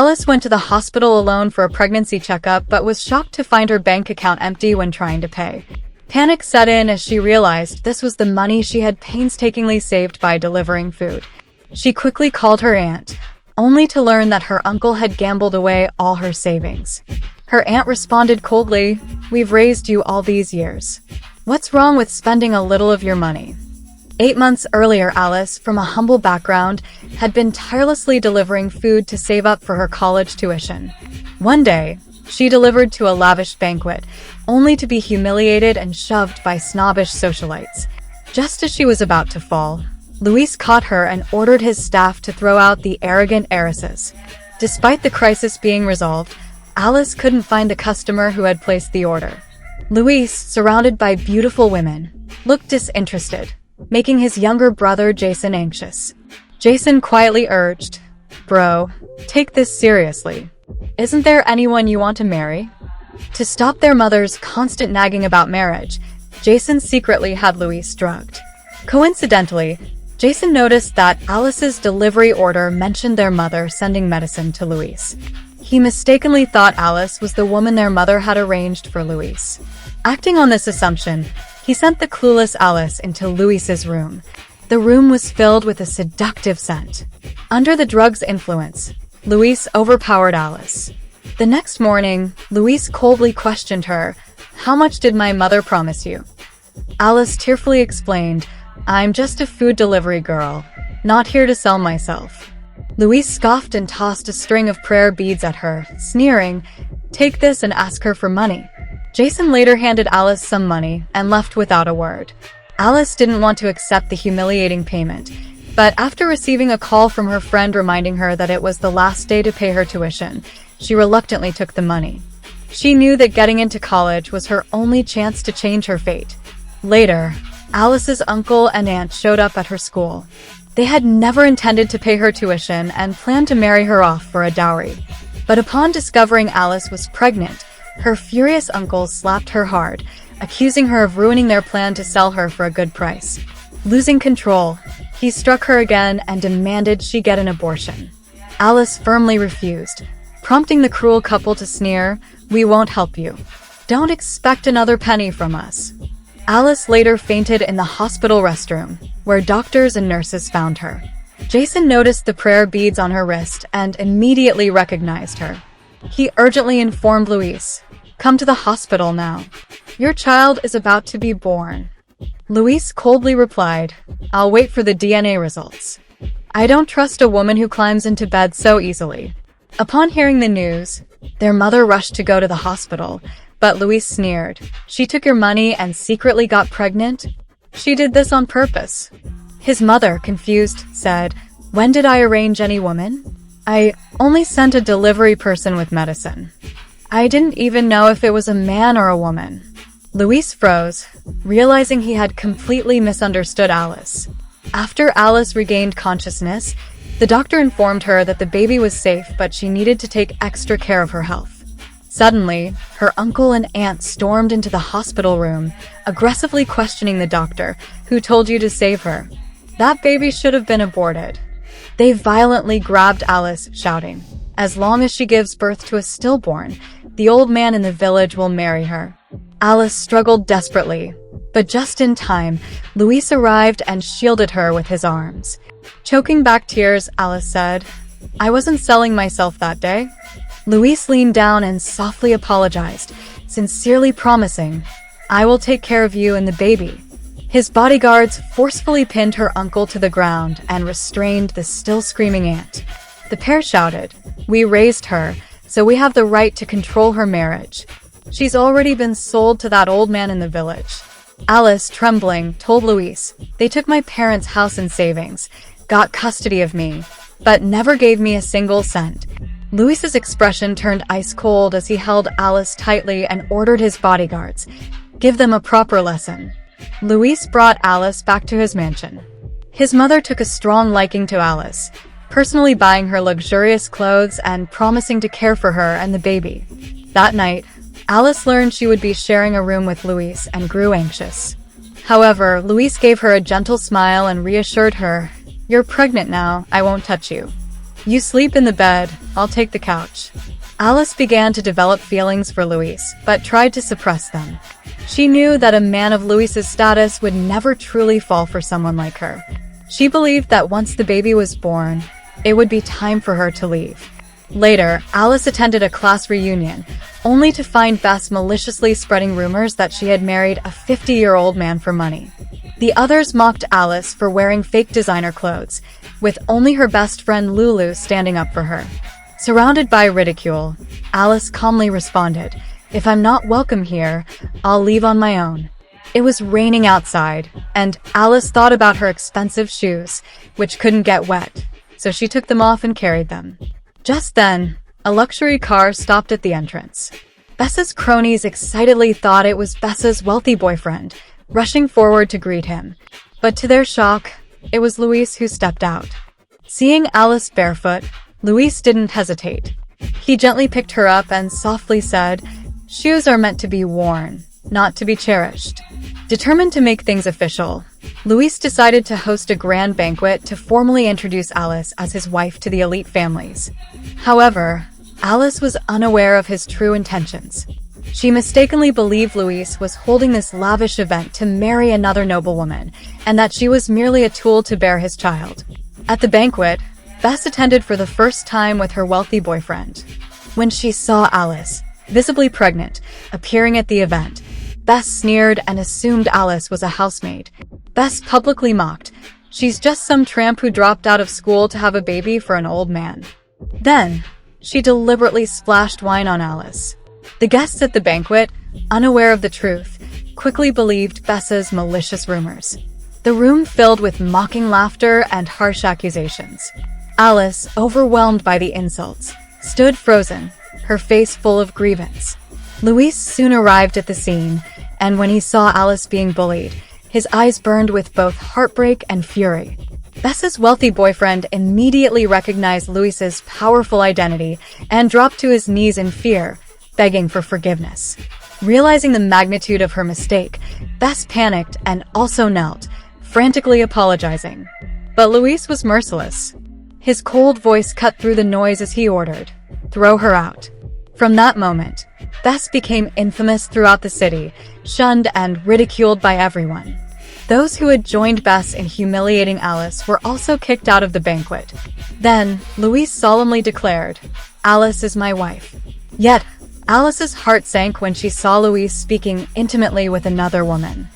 Alice went to the hospital alone for a pregnancy checkup but was shocked to find her bank account empty when trying to pay. Panic set in as she realized this was the money she had painstakingly saved by delivering food. She quickly called her aunt, only to learn that her uncle had gambled away all her savings. Her aunt responded coldly, "We've raised you all these years. What's wrong with spending a little of your money?" 8 months earlier, Alice, from a humble background, had been tirelessly delivering food to save up for her college tuition. One day, she delivered to a lavish banquet, only to be humiliated and shoved by snobbish socialites. Just as she was about to fall, Luis caught her and ordered his staff to throw out the arrogant heiresses. Despite the crisis being resolved, Alice couldn't find the customer who had placed the order. Luis, surrounded by beautiful women, looked disinterested, making his younger brother Jason anxious. Jason quietly urged, "Bro, take this seriously. Isn't there anyone you want to marry?" To stop their mother's constant nagging about marriage, Jason secretly had Luis drugged. Coincidentally, Jason noticed that Alice's delivery order mentioned their mother sending medicine to Luis. He mistakenly thought Alice was the woman their mother had arranged for Luis. Acting on this assumption, he sent the clueless Alice into Luis's room. The room was filled with a seductive scent. Under the drug's influence, Luis overpowered Alice. The next morning, Luis coldly questioned her, "How much did my mother promise you?" Alice tearfully explained, "I'm just a food delivery girl, not here to sell myself." Luis scoffed and tossed a string of prayer beads at her, sneering, "Take this and ask her for money." Jason later handed Alice some money and left without a word. Alice didn't want to accept the humiliating payment, but after receiving a call from her friend reminding her that it was the last day to pay her tuition, she reluctantly took the money. She knew that getting into college was her only chance to change her fate. Later, Alice's uncle and aunt showed up at her school. They had never intended to pay her tuition and planned to marry her off for a dowry. But upon discovering Alice was pregnant, her furious uncle slapped her hard, accusing her of ruining their plan to sell her for a good price. Losing control, he struck her again and demanded she get an abortion. Alice firmly refused, prompting the cruel couple to sneer, "We won't help you. Don't expect another penny from us." Alice later fainted in the hospital restroom, where doctors and nurses found her. Jason noticed the prayer beads on her wrist and immediately recognized her. He urgently informed Luis, "Come to the hospital now. Your child is about to be born." Luis coldly replied, "I'll wait for the DNA results. I don't trust a woman who climbs into bed so easily." Upon hearing the news, their mother rushed to go to the hospital, but Luis sneered, "She took your money and secretly got pregnant? She did this on purpose." His mother, confused, said, "When did I arrange any woman? I only sent a delivery person with medicine. I didn't even know if it was a man or a woman." Luis froze, realizing he had completely misunderstood Alice. After Alice regained consciousness, the doctor informed her that the baby was safe but she needed to take extra care of her health. Suddenly, her uncle and aunt stormed into the hospital room, aggressively questioning the doctor, "Who told you to save her? That baby should have been aborted." They violently grabbed Alice, shouting, "As long as she gives birth to a stillborn, the old man in the village will marry her." Alice struggled desperately, but just in time, Luis arrived and shielded her with his arms. Choking back tears, Alice said, "I wasn't selling myself that day." Luis leaned down and softly apologized, sincerely promising, "I will take care of you and the baby." His bodyguards forcefully pinned her uncle to the ground and restrained the still screaming aunt. The pair shouted, "We raised her, so we have the right to control her marriage. She's already been sold to that old man in the village." Alice, trembling, told Luis, "They took my parents' house and savings, got custody of me, but never gave me a single cent." Luis's expression turned ice cold as he held Alice tightly and ordered his bodyguards, "Give them a proper lesson." Luis brought Alice back to his mansion. His mother took a strong liking to Alice, personally buying her luxurious clothes and promising to care for her and the baby. That night, Alice learned she would be sharing a room with Luis and grew anxious. However, Luis gave her a gentle smile and reassured her, "You're pregnant now, I won't touch you." You sleep in the bed, I'll take the couch. Alice began to develop feelings for Luis, but tried to suppress them. She knew that a man of Luis's status would never truly fall for someone like her. She believed that once the baby was born, it would be time for her to leave. Later, Alice attended a class reunion, only to find Bess maliciously spreading rumors that she had married a 50-year-old man for money. The others mocked Alice for wearing fake designer clothes, with only her best friend Lulu standing up for her. Surrounded by ridicule, Alice calmly responded, "If I'm not welcome here, I'll leave on my own." It was raining outside, and Alice thought about her expensive shoes, which couldn't get wet, so she took them off and carried them. Just then, a luxury car stopped at the entrance. Bess's cronies excitedly thought it was Bess's wealthy boyfriend, rushing forward to greet him. But to their shock, it was Luis who stepped out. Seeing Alice barefoot, Luis didn't hesitate. He gently picked her up and softly said, "Shoes are meant to be worn, not to be cherished." Determined to make things official, Luis decided to host a grand banquet to formally introduce Alice as his wife to the elite families. However, Alice was unaware of his true intentions. She mistakenly believed Luis was holding this lavish event to marry another noblewoman, and that she was merely a tool to bear his child. At the banquet, Bess attended for the first time with her wealthy boyfriend. When she saw Alice, visibly pregnant, appearing at the event, Bess sneered and assumed Alice was a housemaid. Bess publicly mocked, "She's just some tramp who dropped out of school to have a baby for an old man." Then, she deliberately splashed wine on Alice. The guests at the banquet, unaware of the truth, quickly believed Bess's malicious rumors. The room filled with mocking laughter and harsh accusations. Alice, overwhelmed by the insults, stood frozen, her face full of grievance. Luis soon arrived at the scene, and when he saw Alice being bullied, his eyes burned with both heartbreak and fury. Bess's wealthy boyfriend immediately recognized Luis's powerful identity and dropped to his knees in fear, begging for forgiveness. Realizing the magnitude of her mistake, Bess panicked and also knelt, frantically apologizing. But Luis was merciless. His cold voice cut through the noise as he ordered, "Throw her out." From that moment, Bess became infamous throughout the city, shunned and ridiculed by everyone. Those who had joined Bess in humiliating Alice were also kicked out of the banquet. Then, Luis solemnly declared, "Alice is my wife." Yet, Alice's heart sank when she saw Luis speaking intimately with another woman.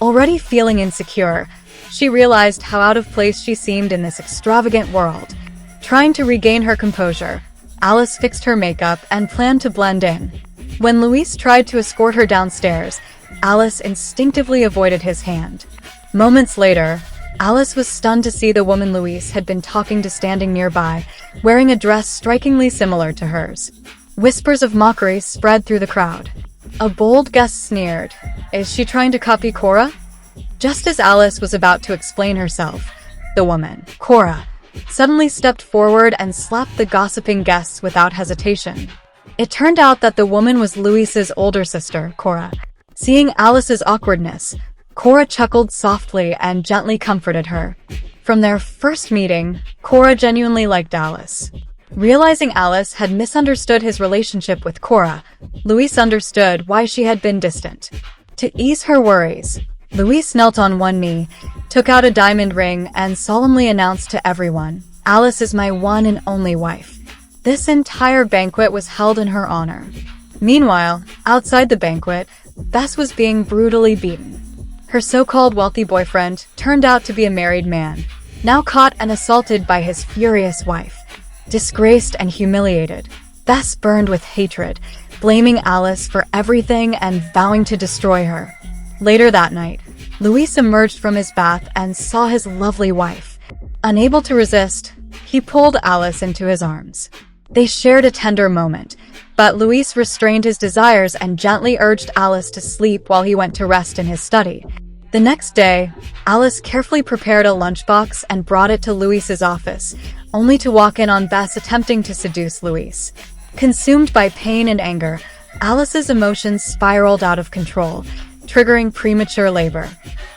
Already feeling insecure, she realized how out of place she seemed in this extravagant world. Trying to regain her composure, Alice fixed her makeup and planned to blend in. When Luis tried to escort her downstairs, Alice instinctively avoided his hand. Moments later, Alice was stunned to see the woman Luis had been talking to standing nearby, wearing a dress strikingly similar to hers. Whispers of mockery spread through the crowd. A bold guest sneered, "Is she trying to copy Cora?" Just as Alice was about to explain herself, the woman, Cora, suddenly stepped forward and slapped the gossiping guests without hesitation. It turned out that the woman was Luis's older sister, Cora. Seeing Alice's awkwardness, Cora chuckled softly and gently comforted her. From their first meeting, Cora genuinely liked Alice. Realizing Alice had misunderstood his relationship with Cora, Luis understood why she had been distant. To ease her worries, Luis knelt on one knee, took out a diamond ring, and solemnly announced to everyone, "Alice is my one and only wife." This entire banquet was held in her honor. Meanwhile, outside the banquet, Bess was being brutally beaten. Her so-called wealthy boyfriend turned out to be a married man, now caught and assaulted by his furious wife. Disgraced and humiliated, Bess burned with hatred, blaming Alice for everything and vowing to destroy her. Later that night, Luis emerged from his bath and saw his lovely wife. Unable to resist, he pulled Alice into his arms. They shared a tender moment, but Luis restrained his desires and gently urged Alice to sleep while he went to rest in his study. The next day, Alice carefully prepared a lunchbox and brought it to Luis's office, only to walk in on Bess attempting to seduce Luis. Consumed by pain and anger, Alice's emotions spiraled out of control, triggering premature labor.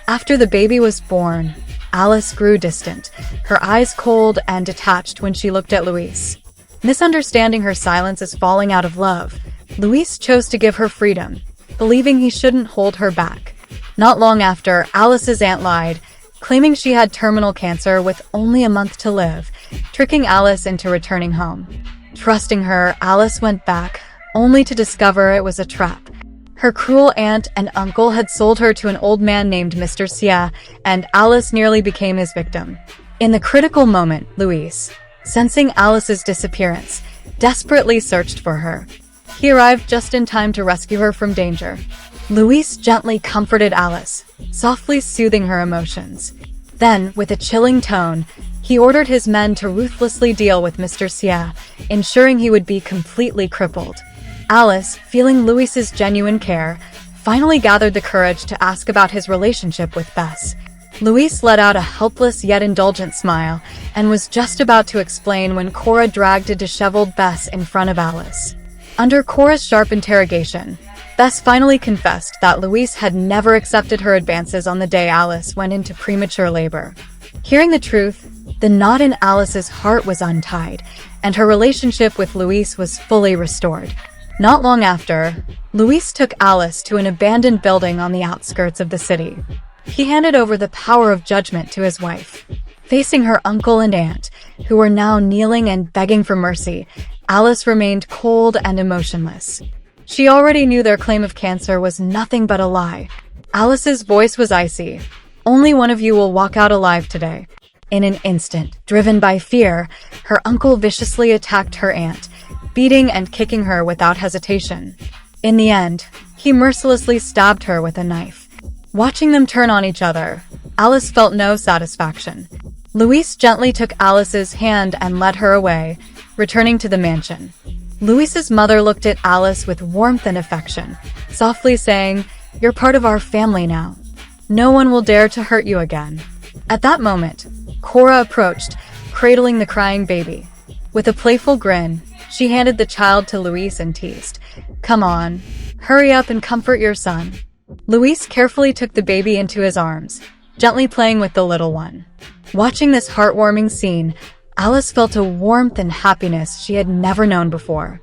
After the baby was born, Alice grew distant, her eyes cold and detached when she looked at Luis. Misunderstanding her silence as falling out of love, Luis chose to give her freedom, believing he shouldn't hold her back. Not long after, Alice's aunt lied, claiming she had terminal cancer with only a month to live, tricking Alice into returning home. Trusting her, Alice went back, only to discover it was a trap. Her cruel aunt and uncle had sold her to an old man named Mysterous, and Alice nearly became his victim. In the critical moment, Luis, sensing Alice's disappearance, desperately searched for her. He arrived just in time to rescue her from danger. Luis gently comforted Alice, softly soothing her emotions. Then, with a chilling tone, he ordered his men to ruthlessly deal with Mysterous, ensuring he would be completely crippled. Alice, feeling Luis's genuine care, finally gathered the courage to ask about his relationship with Bess. Luis let out a helpless yet indulgent smile and was just about to explain when Cora dragged a disheveled Bess in front of Alice. Under Cora's sharp interrogation, Bess finally confessed that Luis had never accepted her advances on the day Alice went into premature labor. Hearing the truth, the knot in Alice's heart was untied, and her relationship with Luis was fully restored. Not long after, Luis took Alice to an abandoned building on the outskirts of the city. He handed over the power of judgment to his wife. Facing her uncle and aunt, who were now kneeling and begging for mercy, Alice remained cold and emotionless. She already knew their claim of cancer was nothing but a lie. Alice's voice was icy. "Only one of you will walk out alive today." In an instant, driven by fear, her uncle viciously attacked her aunt, beating and kicking her without hesitation. In the end, he mercilessly stabbed her with a knife. Watching them turn on each other, Alice felt no satisfaction. Luis gently took Alice's hand and led her away, returning to the mansion. Luis's mother looked at Alice with warmth and affection, softly saying, "You're part of our family now. No one will dare to hurt you again." At that moment, Cora approached, cradling the crying baby. With a playful grin, she handed the child to Luis and teased, "Come on, hurry up and comfort your son." Luis carefully took the baby into his arms, gently playing with the little one. Watching this heartwarming scene, Alice felt a warmth and happiness she had never known before.